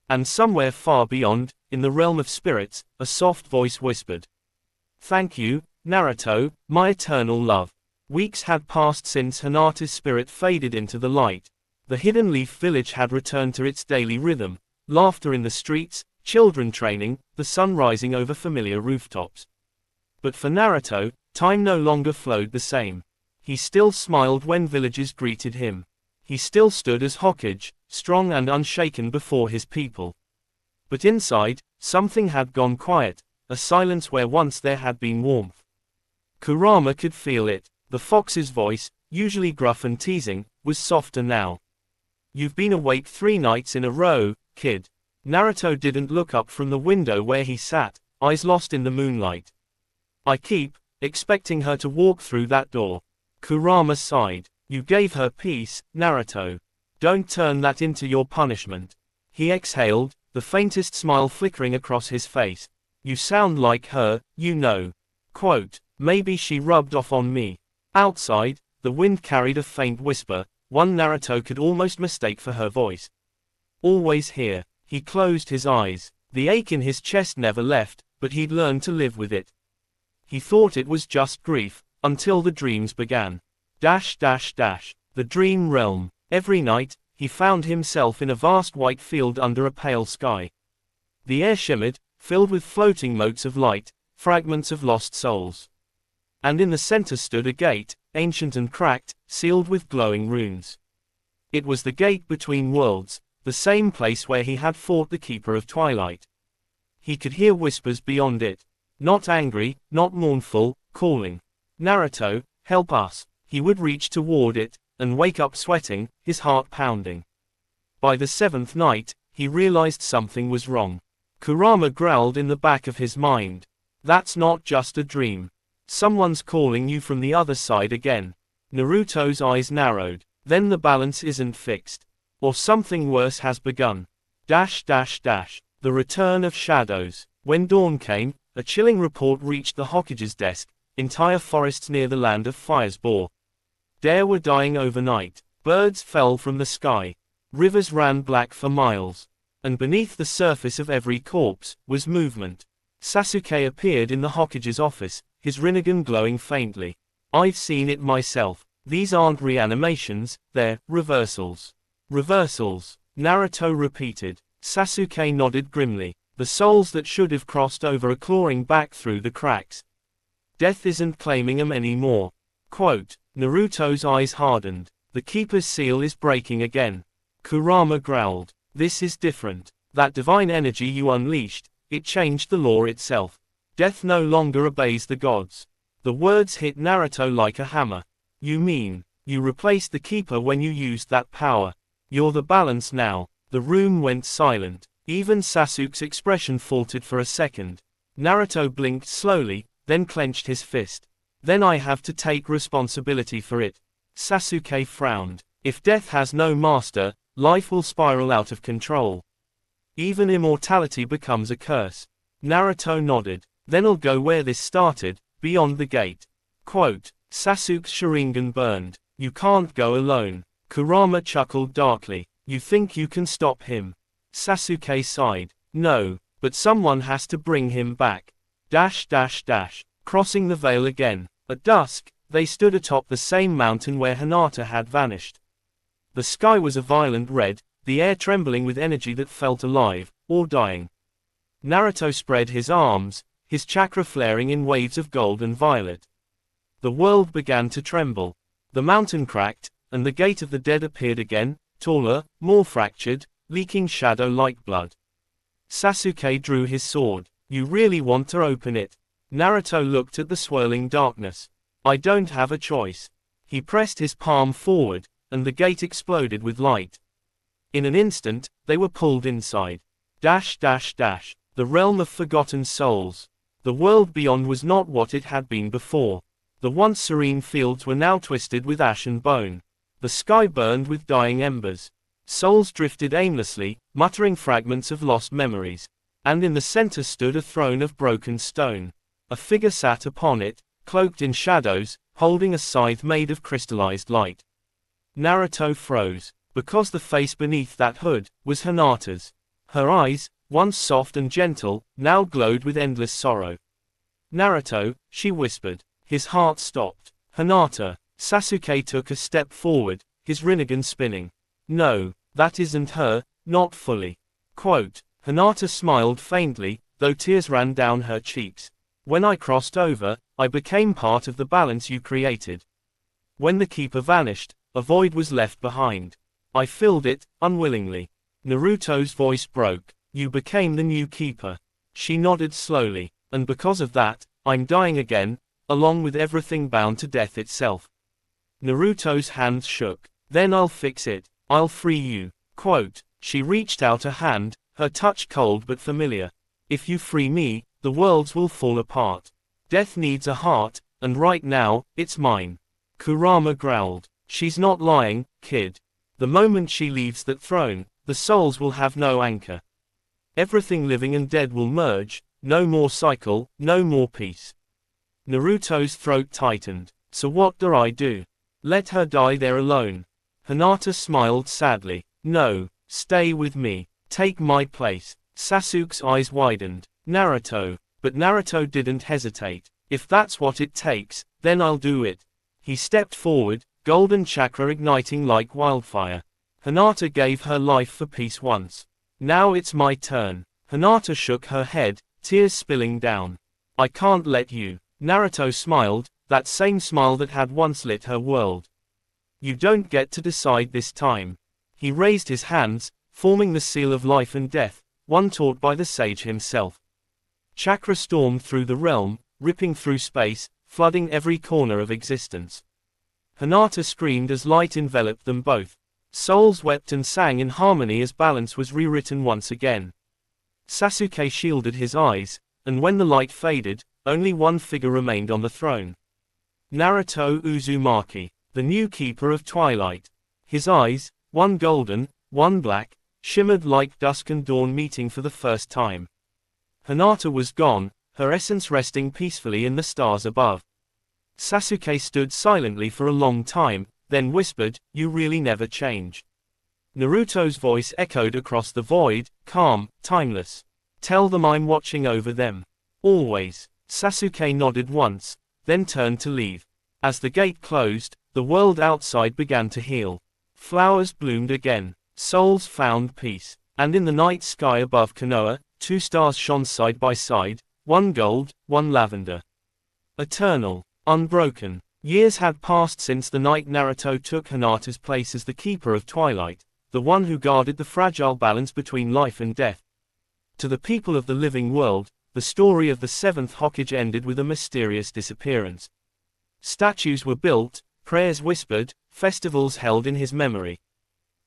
And somewhere far beyond, in the realm of spirits, a soft voice whispered, "Thank you, Naruto, my eternal love." Weeks had passed since Hinata's spirit faded into the light. The Hidden Leaf village had returned to its daily rhythm, laughter in the streets, children training, the sun rising over familiar rooftops. But for Naruto, time no longer flowed the same. He still smiled when villagers greeted him. He still stood as Hokage, strong and unshaken before his people. But inside, something had gone quiet, a silence where once there had been warmth. Kurama could feel it. The fox's voice, usually gruff and teasing, was softer now. "You've been awake 3 nights in a row, kid." Naruto didn't look up from the window where he sat, eyes lost in the moonlight. "I keep expecting her to walk through that door." Kurama sighed. "You gave her peace, Naruto. Don't turn that into your punishment." He exhaled, the faintest smile flickering across his face. "You sound like her, you know." Quote, "Maybe she rubbed off on me." Outside, the wind carried a faint whisper, one Naruto could almost mistake for her voice. "Always here." He closed his eyes. The ache in his chest never left, but he'd learned to live with it. He thought it was just grief, until the dreams began. The dream realm. Every night, he found himself in a vast white field under a pale sky. The air shimmered, filled with floating motes of light, fragments of lost souls. And in the center stood a gate, ancient and cracked, sealed with glowing runes. It was the gate between worlds, the same place where he had fought the Keeper of Twilight. He could hear whispers beyond it. Not angry, not mournful, calling. "Naruto, help us." He would reach toward it, and wake up sweating, his heart pounding. By the 7th night, he realized something was wrong. Kurama growled in the back of his mind. "That's not just a dream. Someone's calling you from the other side again." Naruto's eyes narrowed. Then the balance isn't fixed. Or something worse has begun. The return of shadows. When dawn came, a chilling report reached the Hokage's desk. Entire forests near the land of fires bore. Deer were dying overnight. Birds fell from the sky. Rivers ran black for miles. And beneath the surface of every corpse, was movement. Sasuke appeared in the Hokage's office, his Rinnegan glowing faintly. I've seen it myself. These aren't reanimations, they're reversals. Reversals, Naruto repeated. Sasuke nodded grimly. The souls that should have crossed over are clawing back through the cracks. Death isn't claiming them anymore. Quote, Naruto's eyes hardened. The Keeper's seal is breaking again. Kurama growled. This is different. That divine energy you unleashed, it changed the law itself. Death no longer obeys the gods. The words hit Naruto like a hammer. You mean, you replaced the Keeper when you used that power. You're the balance now. The room went silent. Even Sasuke's expression faltered for a second. Naruto blinked slowly, then clenched his fist. Then I have to take responsibility for it. Sasuke frowned. If death has no master, life will spiral out of control. Even immortality becomes a curse. Naruto nodded. Then I'll go where this started, beyond the gate. Quote, Sasuke's Sharingan burned. You can't go alone. Kurama chuckled darkly. You think you can stop him? Sasuke sighed. No, but someone has to bring him back. Crossing the veil again. At dusk, they stood atop the same mountain where Hinata had vanished. The sky was a violent red, the air trembling with energy that felt alive, or dying. Naruto spread his arms, his chakra flaring in waves of gold and violet. The world began to tremble. The mountain cracked, and the gate of the dead appeared again, taller, more fractured, leaking shadow like blood. Sasuke drew his sword. You really want to open it? Naruto looked at the swirling darkness. I don't have a choice. He pressed his palm forward, and the gate exploded with light. In an instant, they were pulled inside. The realm of forgotten souls. The world beyond was not what it had been before. The once serene fields were now twisted with ash and bone. The sky burned with dying embers. Souls drifted aimlessly, muttering fragments of lost memories. And in the center stood a throne of broken stone. A figure sat upon it, cloaked in shadows, holding a scythe made of crystallized light. Naruto froze, because the face beneath that hood was Hinata's. Her eyes, once soft and gentle, now glowed with endless sorrow. Naruto, she whispered. His heart stopped. Hinata. Sasuke took a step forward, his Rinnegan spinning. No, that isn't her, not fully. Quote, Hinata smiled faintly, though tears ran down her cheeks. When I crossed over, I became part of the balance you created. When the Keeper vanished, a void was left behind. I filled it, unwillingly. Naruto's voice broke. You became the new Keeper. She nodded slowly. And because of that, I'm dying again, along with everything bound to death itself. Naruto's hands shook. Then I'll fix it. I'll free you. Quote, she reached out a hand, her touch cold but familiar. If you free me, the worlds will fall apart. Death needs a heart, and right now, it's mine. Kurama growled. She's not lying, kid. The moment she leaves that throne, the souls will have no anchor. Everything living and dead will merge, no more cycle, no more peace. Naruto's throat tightened. So what do I do? Let her die there alone. Hinata smiled sadly. No, stay with me. Take my place. Sasuke's eyes widened. Naruto. But Naruto didn't hesitate. If that's what it takes, then I'll do it. He stepped forward, golden chakra igniting like wildfire. Hinata gave her life for peace once. Now it's my turn. Hinata shook her head, tears spilling down. I can't let you. Naruto smiled, that same smile that had once lit her world. You don't get to decide this time. He raised his hands, forming the seal of life and death, one taught by the sage himself. Chakra stormed through the realm, ripping through space, flooding every corner of existence. Hinata screamed as light enveloped them both. Souls wept and sang in harmony as balance was rewritten once again. Sasuke shielded his eyes, and when the light faded, only one figure remained on the throne. Naruto Uzumaki, the new Keeper of Twilight. His eyes, one golden, one black, shimmered like dusk and dawn meeting for the first time. Hinata was gone, her essence resting peacefully in the stars above. Sasuke stood silently for a long time, then whispered, "You really never change." Naruto's voice echoed across the void, calm, timeless. "Tell them I'm watching over them. Always." Sasuke nodded once, then turned to leave. As the gate closed, the world outside began to heal. Flowers bloomed again, souls found peace, and in the night sky above Konoha, 2 stars shone side by side, one gold, one lavender. Eternal, unbroken. Years had passed since the night Naruto took Hinata's place as the Keeper of Twilight, the one who guarded the fragile balance between life and death. To the people of the living world, the story of the 7th Hokage ended with a mysterious disappearance. Statues were built, prayers whispered, festivals held in his memory.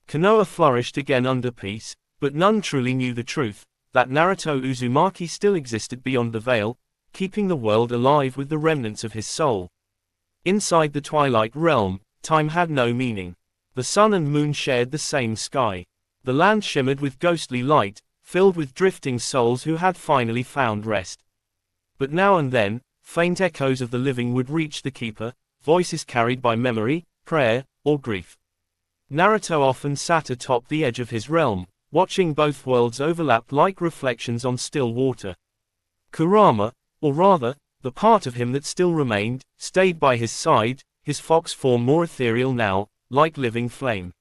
Konoha flourished again under peace, but none truly knew the truth, that Naruto Uzumaki still existed beyond the veil, keeping the world alive with the remnants of his soul. Inside the Twilight Realm, time had no meaning. The sun and moon shared the same sky. The land shimmered with ghostly light, filled with drifting souls who had finally found rest. But now and then, faint echoes of the living would reach the Keeper, voices carried by memory, prayer, or grief. Naruto often sat atop the edge of his realm, watching both worlds overlap like reflections on still water. Kurama, or rather, the part of him that still remained, stayed by his side, his fox form more ethereal now, like living flame.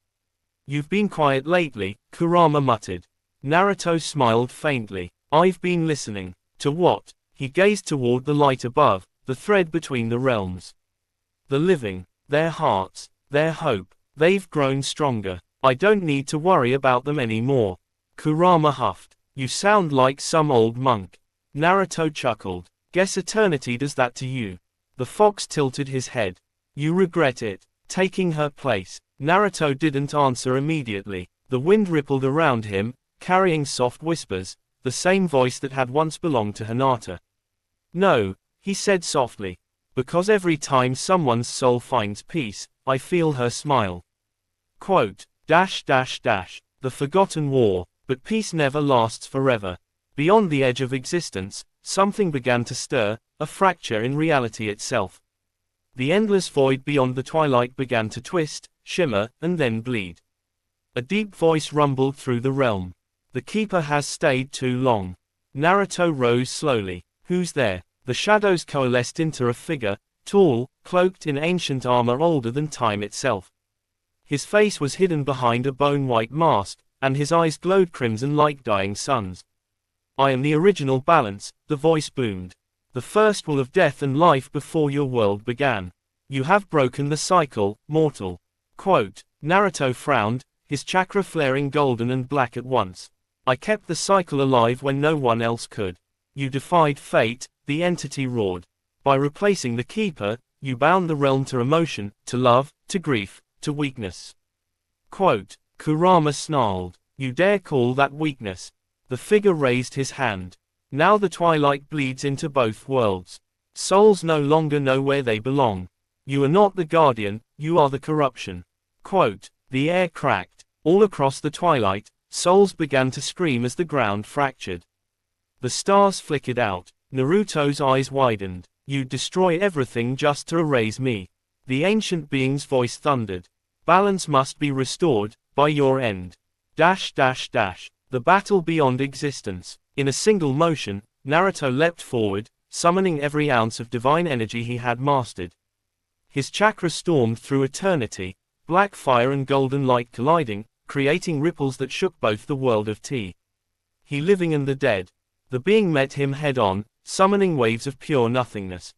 "You've been quiet lately," Kurama muttered. Naruto smiled faintly. "I've been listening." "To what?" He gazed toward the light above, the thread between the realms. "The living. Their hearts. Their hope. They've grown stronger. I don't need to worry about them anymore." Kurama huffed. "You sound like some old monk." Naruto chuckled. "Guess eternity does that to you." The fox tilted his head. "You regret it, taking her place?" Naruto didn't answer immediately. The wind rippled around him, carrying soft whispers, the same voice that had once belonged to Hinata. "No," he said softly. "Because every time someone's soul finds peace, I feel her smile." Quote, "The forgotten war, but peace never lasts forever." Beyond the edge of existence, something began to stir, a fracture in reality itself. The endless void beyond the twilight began to twist, shimmer, and then bleed. A deep voice rumbled through the realm. "The Keeper has stayed too long." Naruto rose slowly. "Who's there?" The shadows coalesced into a figure, tall, cloaked in ancient armor older than time itself. His face was hidden behind a bone-white mask, and his eyes glowed crimson like dying suns. "I am the original balance," the voice boomed. "The first will of death and life before your world began. You have broken the cycle, mortal." Quote, Naruto frowned, his chakra flaring golden and black at once. "I kept the cycle alive when no one else could. You defied fate," the entity roared. "By replacing the Keeper, you bound the realm to emotion, to love, to grief, to weakness." Quote, Kurama snarled. "You dare call that weakness?" The figure raised his hand. "Now the twilight bleeds into both worlds. Souls no longer know where they belong. You are not the guardian, you are the corruption." Quote, the air cracked. All across the twilight, souls began to scream as the ground fractured. The stars flickered out. Naruto's eyes widened. "You'd destroy everything just to erase me." The ancient being's voice thundered. "Balance must be restored, by your end. The battle beyond existence." In a single motion, Naruto leapt forward, summoning every ounce of divine energy he had mastered. His chakra stormed through eternity, black fire and golden light colliding, creating ripples that shook both the world of T. He living and the dead. The being met him head-on, summoning waves of pure nothingness.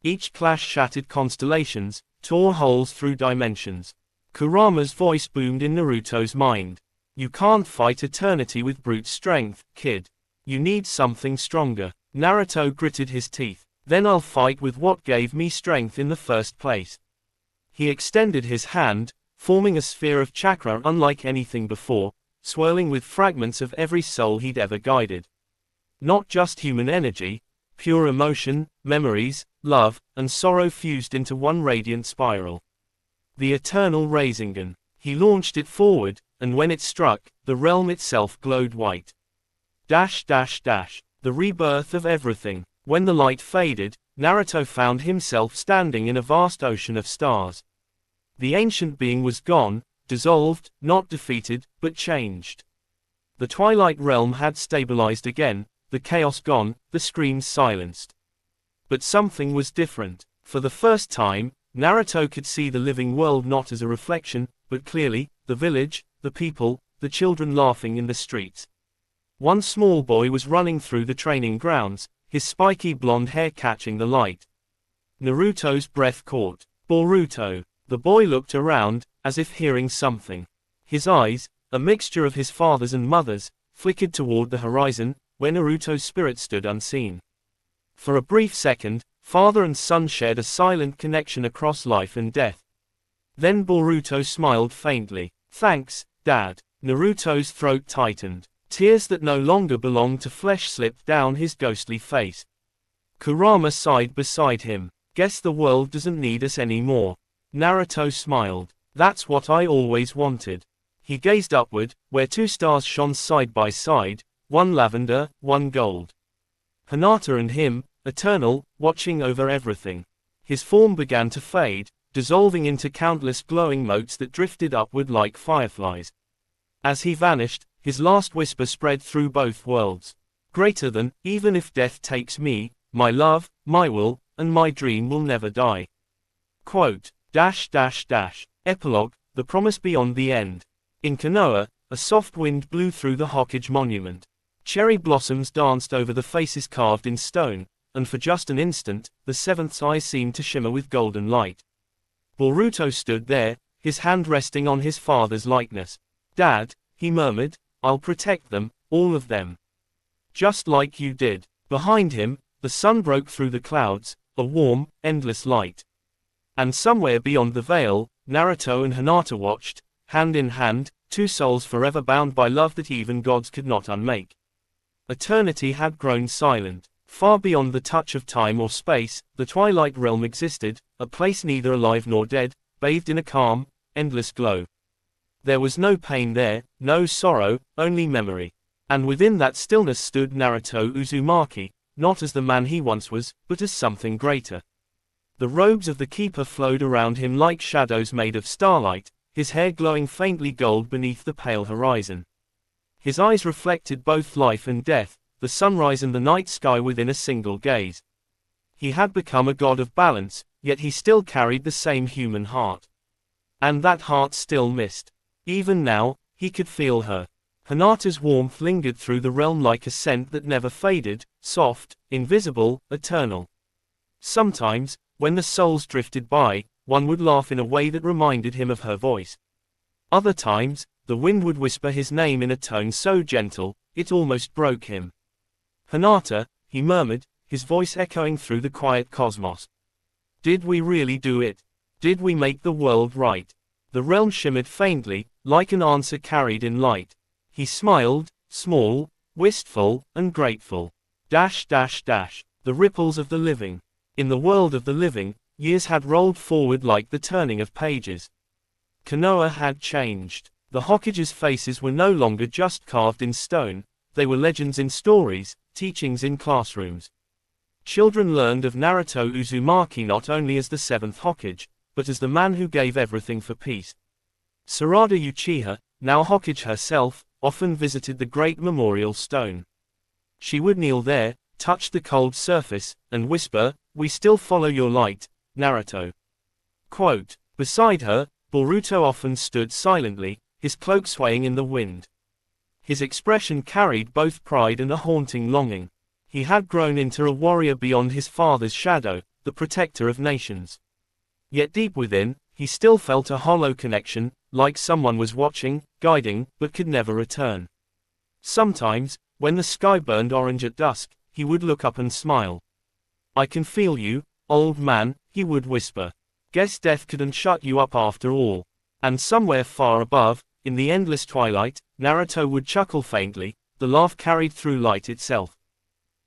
Each clash shattered constellations, tore holes through dimensions. Kurama's voice boomed in Naruto's mind. "You can't fight eternity with brute strength, kid. You need something stronger." Naruto gritted his teeth. "Then I'll fight with what gave me strength in the first place." He extended his hand, forming a sphere of chakra unlike anything before, swirling with fragments of every soul he'd ever guided. Not just human energy, pure emotion, memories, love, and sorrow fused into one radiant spiral. The eternal Rasengan. He launched it forward, and when it struck, the realm itself glowed white. The rebirth of everything. When the light faded, Naruto found himself standing in a vast ocean of stars. The ancient being was gone, dissolved, not defeated, but changed. The Twilight Realm had stabilized again, the chaos gone, the screams silenced. But something was different. For the first time, Naruto could see the living world not as a reflection, but clearly, the village, the people, the children laughing in the streets. One small boy was running through the training grounds, his spiky blonde hair catching the light. Naruto's breath caught. Boruto. The boy looked around, as if hearing something. His eyes, a mixture of his father's and mother's, flickered toward the horizon, where Naruto's spirit stood unseen. For a brief second, father and son shared a silent connection across life and death. Then Boruto smiled faintly. "Thanks, Dad." Naruto's throat tightened. Tears that no longer belonged to flesh slipped down his ghostly face. Kurama sighed beside him. "Guess the world doesn't need us anymore." Naruto smiled. "That's what I always wanted." He gazed upward, where two stars shone side by side, one lavender, one gold. Hinata and him, eternal, watching over everything. His form began to fade, dissolving into countless glowing motes that drifted upward like fireflies. As he vanished, his last whisper spread through both worlds. "Greater than, even if death takes me, my love, my will, and my dream will never die." Quote, Epilogue, The Promise Beyond the End. In Konoha, a soft wind blew through the Hokage monument. Cherry blossoms danced over the faces carved in stone, and for just an instant, the seventh's eyes seemed to shimmer with golden light. Boruto stood there, his hand resting on his father's likeness. "Dad," he murmured, "I'll protect them, all of them. Just like you did." Behind him, the sun broke through the clouds, a warm, endless light. And somewhere beyond the veil, Naruto and Hinata watched, hand in hand, two souls forever bound by love that even gods could not unmake. Eternity had grown silent. Far beyond the touch of time or space, the Twilight Realm existed, a place neither alive nor dead, bathed in a calm, endless glow. There was no pain there, no sorrow, only memory. And within that stillness stood Naruto Uzumaki, not as the man he once was, but as something greater. The robes of the keeper flowed around him like shadows made of starlight, his hair glowing faintly gold beneath the pale horizon. His eyes reflected both life and death, the sunrise and the night sky within a single gaze. He had become a god of balance, yet he still carried the same human heart. And that heart still missed. Even now, he could feel her. Hinata's warmth lingered through the realm like a scent that never faded, soft, invisible, eternal. Sometimes, when the souls drifted by, one would laugh in a way that reminded him of her voice. Other times, the wind would whisper his name in a tone so gentle, it almost broke him. "Hinata," he murmured, his voice echoing through the quiet cosmos. "Did we really do it? Did we make the world right?" The realm shimmered faintly, like an answer carried in light. He smiled, small, wistful, and grateful. The ripples of the living. In the world of the living, years had rolled forward like the turning of pages. Konoha had changed. The Hokage's faces were no longer just carved in stone, they were legends in stories, teachings in classrooms. Children learned of Naruto Uzumaki not only as the seventh Hokage, but as the man who gave everything for peace. Sarada Uchiha, now Hokage herself, often visited the great memorial stone. She would kneel there, touch the cold surface, and whisper, "We still follow your light, Naruto." Quote, beside her, Boruto often stood silently, his cloak swaying in the wind. His expression carried both pride and a haunting longing. He had grown into a warrior beyond his father's shadow, the protector of nations. Yet deep within, he still felt a hollow connection, like someone was watching, guiding, but could never return. Sometimes, when the sky burned orange at dusk, he would look up and smile. "I can feel you, old man," he would whisper. "Guess death couldn't shut you up after all." And somewhere far above, in the endless twilight, Naruto would chuckle faintly, the laugh carried through light itself.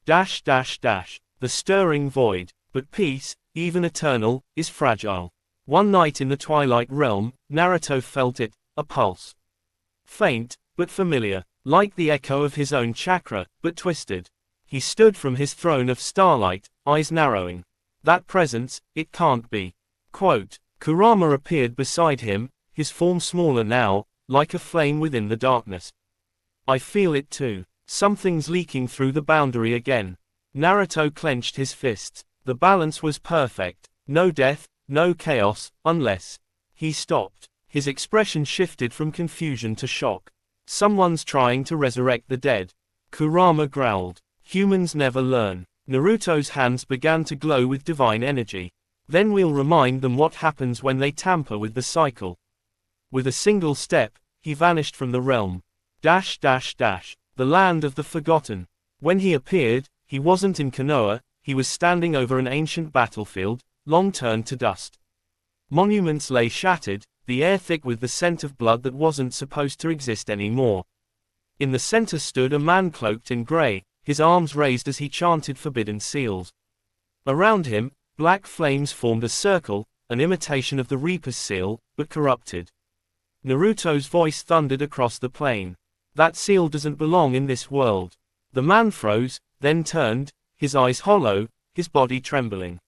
The stirring void. But peace, even eternal, is fragile. One night in the Twilight Realm, Naruto felt it, a pulse. Faint, but familiar, like the echo of his own chakra, but twisted. He stood from his throne of starlight, eyes narrowing. That presence, it can't be. Quote, Kurama appeared beside him, his form smaller now, like a flame within the darkness. "I feel it too. Something's leaking through the boundary again." Naruto clenched his fists. The balance was perfect. No death, no chaos, unless. He stopped. His expression shifted from confusion to shock. Someone's trying to resurrect the dead. Kurama growled. Humans never learn. Naruto's hands began to glow with divine energy. Then we'll remind them what happens when they tamper with the cycle. With a single step, he vanished from the realm. The land of the forgotten. When he appeared, he wasn't in Konoha, he was standing over an ancient battlefield, long turned to dust. Monuments lay shattered, the air thick with the scent of blood that wasn't supposed to exist anymore. In the center stood a man cloaked in gray, his arms raised as he chanted forbidden seals. Around him, black flames formed a circle, an imitation of the Reaper's seal, but corrupted. Naruto's voice thundered across the plain. That seal doesn't belong in this world. The man froze, then turned, his eyes hollow, his body trembling.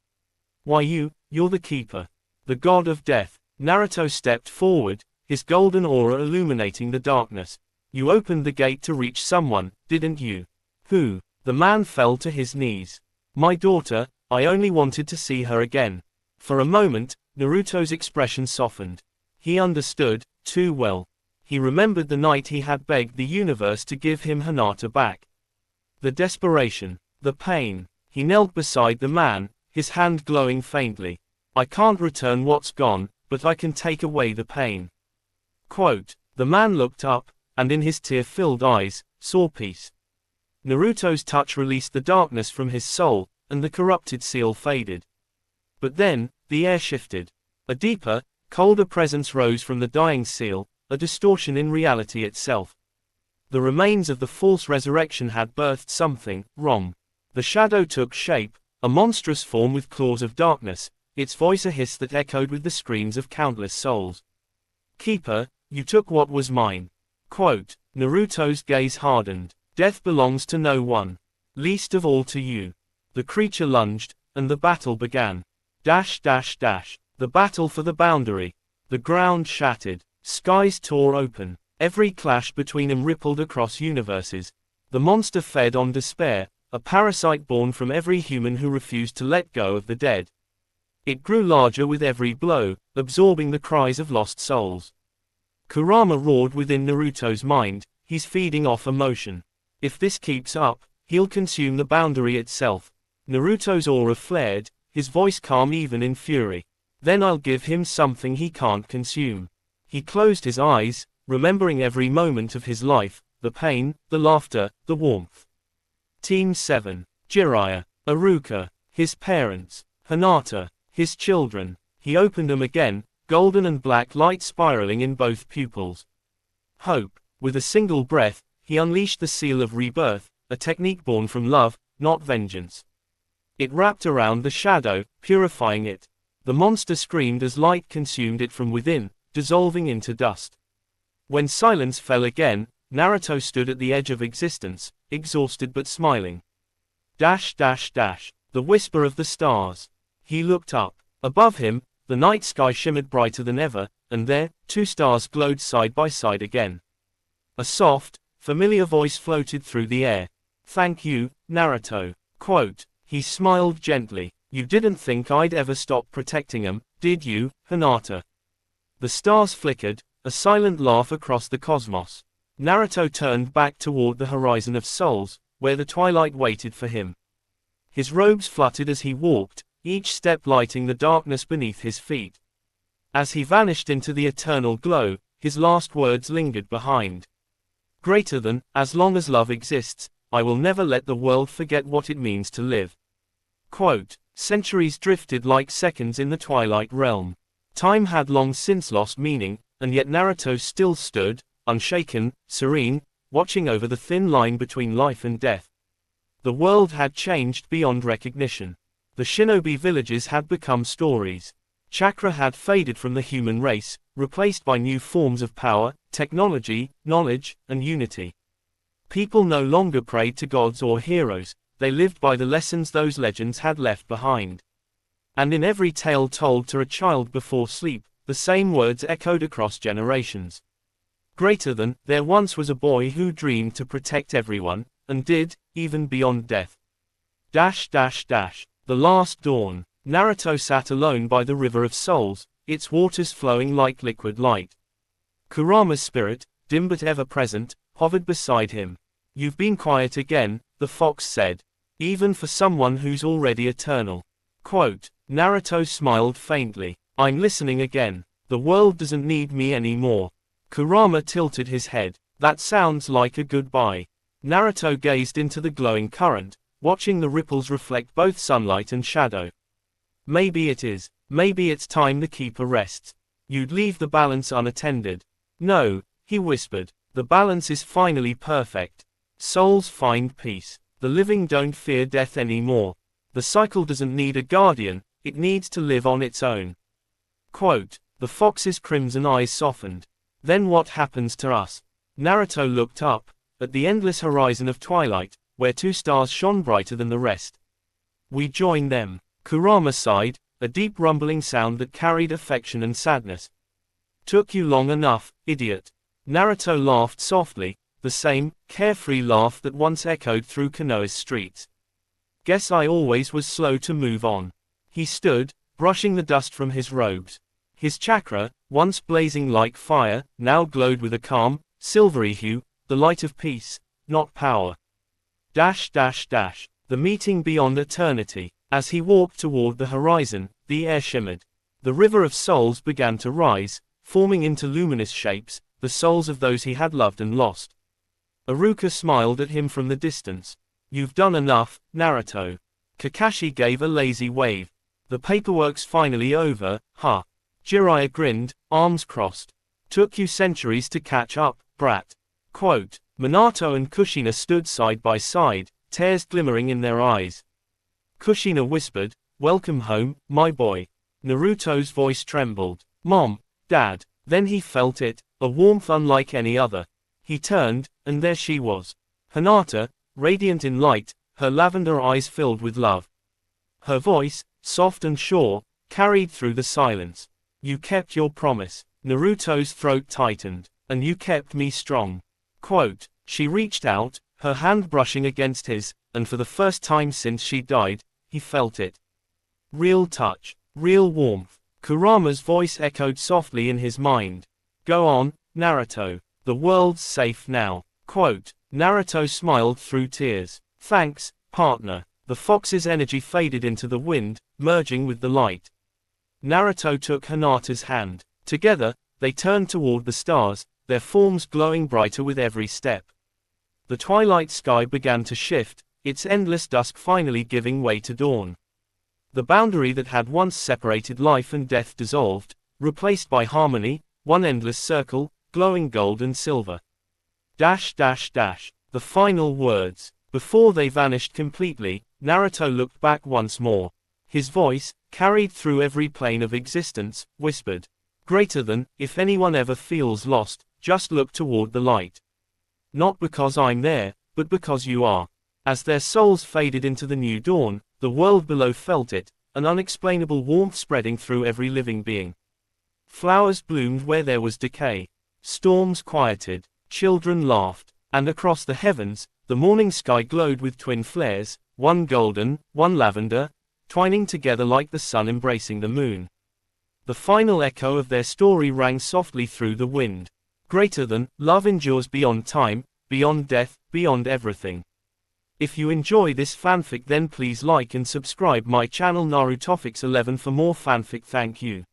Why you're the keeper. The god of death. Naruto stepped forward, his golden aura illuminating the darkness. You opened the gate to reach someone, didn't you? Who? The man fell to his knees. My daughter, I only wanted to see her again. For a moment, Naruto's expression softened. He understood, too well. He remembered the night he had begged the universe to give him Hinata back. The desperation, the pain. He knelt beside the man, his hand glowing faintly. I can't return what's gone, but I can take away the pain. Quote, the man looked up, and in his tear-filled eyes, saw peace. Naruto's touch released the darkness from his soul, and the corrupted seal faded. But then, the air shifted. A deeper, colder presence rose from the dying seal, a distortion in reality itself. The remains of the false resurrection had birthed something wrong. The shadow took shape, a monstrous form with claws of darkness, its voice a hiss that echoed with the screams of countless souls. Keeper, you took what was mine. Quote, Naruto's gaze hardened. Death belongs to no one. Least of all to you. The creature lunged, and the battle began. The battle for the boundary. The ground shattered. Skies tore open. Every clash between them rippled across universes. The monster fed on despair, a parasite born from every human who refused to let go of the dead. It grew larger with every blow, absorbing the cries of lost souls. Kurama roared within Naruto's mind, he's feeding off emotion. If this keeps up, he'll consume the boundary itself. Naruto's aura flared, his voice calm even in fury. Then I'll give him something he can't consume. He closed his eyes, remembering every moment of his life, the pain, the laughter, the warmth. Team 7. Jiraiya, Iruka, his parents, Hinata, his children. He opened them again, golden and black light spiraling in both pupils. Hope. With a single breath, he unleashed the seal of rebirth, a technique born from love, not vengeance. It wrapped around the shadow, purifying it. The monster screamed as light consumed it from within, dissolving into dust. When silence fell again, Naruto stood at the edge of existence, exhausted but smiling. The whisper of the stars. He looked up. Above him, the night sky shimmered brighter than ever, and there, two stars glowed side by side again. A soft, familiar voice floated through the air. Thank you, Naruto. Quote, he smiled gently. You didn't think I'd ever stop protecting him, did you, Hinata? The stars flickered, a silent laugh across the cosmos. Naruto turned back toward the horizon of souls, where the twilight waited for him. His robes fluttered as he walked, each step lighting the darkness beneath his feet. As he vanished into the eternal glow, his last words lingered behind. Greater than, as long as love exists, I will never let the world forget what it means to live. Quote, centuries drifted like seconds in the twilight realm. Time had long since lost meaning, and yet Naruto still stood, unshaken, serene, watching over the thin line between life and death. The world had changed beyond recognition. The shinobi villages had become stories. Chakra had faded from the human race, replaced by new forms of power, technology, knowledge, and unity. People no longer prayed to gods or heroes, they lived by the lessons those legends had left behind. And in every tale told to a child before sleep, the same words echoed across generations. Greater than, there once was a boy who dreamed to protect everyone, and did, even beyond death. The Last Dawn. Naruto sat alone by the River of Souls, its waters flowing like liquid light. Kurama's spirit, dim but ever present, hovered beside him. "You've been quiet again," the fox said. "Even for someone who's already eternal." Quote. Naruto smiled faintly. "I'm listening again. The world doesn't need me anymore." Kurama tilted his head. "That sounds like a goodbye." Naruto gazed into the glowing current, watching the ripples reflect both sunlight and shadow. "Maybe it is. Maybe it's time the keeper rests. You'd leave the balance unattended." "No," he whispered. "The balance is finally perfect. Souls find peace. The living don't fear death anymore. The cycle doesn't need a guardian, it needs to live on its own." Quote. The fox's crimson eyes softened. "Then what happens to us?" Naruto looked up, at the endless horizon of twilight, where two stars shone brighter than the rest. "We join them." Kurama sighed, a deep rumbling sound that carried affection and sadness. "Took you long enough, idiot." Naruto laughed softly, the same, carefree laugh that once echoed through Konoha's streets. "Guess I always was slow to move on." He stood, brushing the dust from his robes. His chakra, once blazing like fire, now glowed with a calm, silvery hue, the light of peace, not power. The meeting beyond eternity. As he walked toward the horizon, the air shimmered. The river of souls began to rise, forming into luminous shapes, the souls of those he had loved and lost. Iruka smiled at him from the distance. "You've done enough, Naruto." Kakashi gave a lazy wave. "The paperwork's finally over, huh?" Jiraiya grinned, arms crossed. "Took you centuries to catch up, brat." Quote. Minato and Kushina stood side by side, tears glimmering in their eyes. Kushina whispered, "Welcome home, my boy." Naruto's voice trembled. "Mom, Dad." Then he felt it, a warmth unlike any other. He turned, and there she was. Hinata, radiant in light, her lavender eyes filled with love. Her voice, soft and sure, carried through the silence. "You kept your promise." Naruto's throat tightened. "And you kept me strong." Quote. She reached out, her hand brushing against his, and for the first time since she died, he felt it. Real touch, real warmth. Kurama's voice echoed softly in his mind. "Go on, Naruto. The world's safe now." Quote. Naruto smiled through tears. "Thanks, partner." The fox's energy faded into the wind, merging with the light. Naruto took Hinata's hand. Together, they turned toward the stars, their forms glowing brighter with every step. The twilight sky began to shift, its endless dusk finally giving way to dawn. The boundary that had once separated life and death dissolved, replaced by harmony, one endless circle, glowing gold and silver. The final words. Before they vanished completely, Naruto looked back once more. His voice, carried through every plane of existence, whispered. Greater than, if anyone ever feels lost, just look toward the light. Not because I'm there, but because you are. As their souls faded into the new dawn, the world below felt it, an unexplainable warmth spreading through every living being. Flowers bloomed where there was decay. Storms quieted. Children laughed. And across the heavens, the morning sky glowed with twin flares, one golden, one lavender, twining together like the sun embracing the moon. The final echo of their story rang softly through the wind. Greater than, love endures beyond time, beyond death, beyond everything. If you enjoy this fanfic, then please like and subscribe my channel Narutofix 11 for more fanfic. Thank you.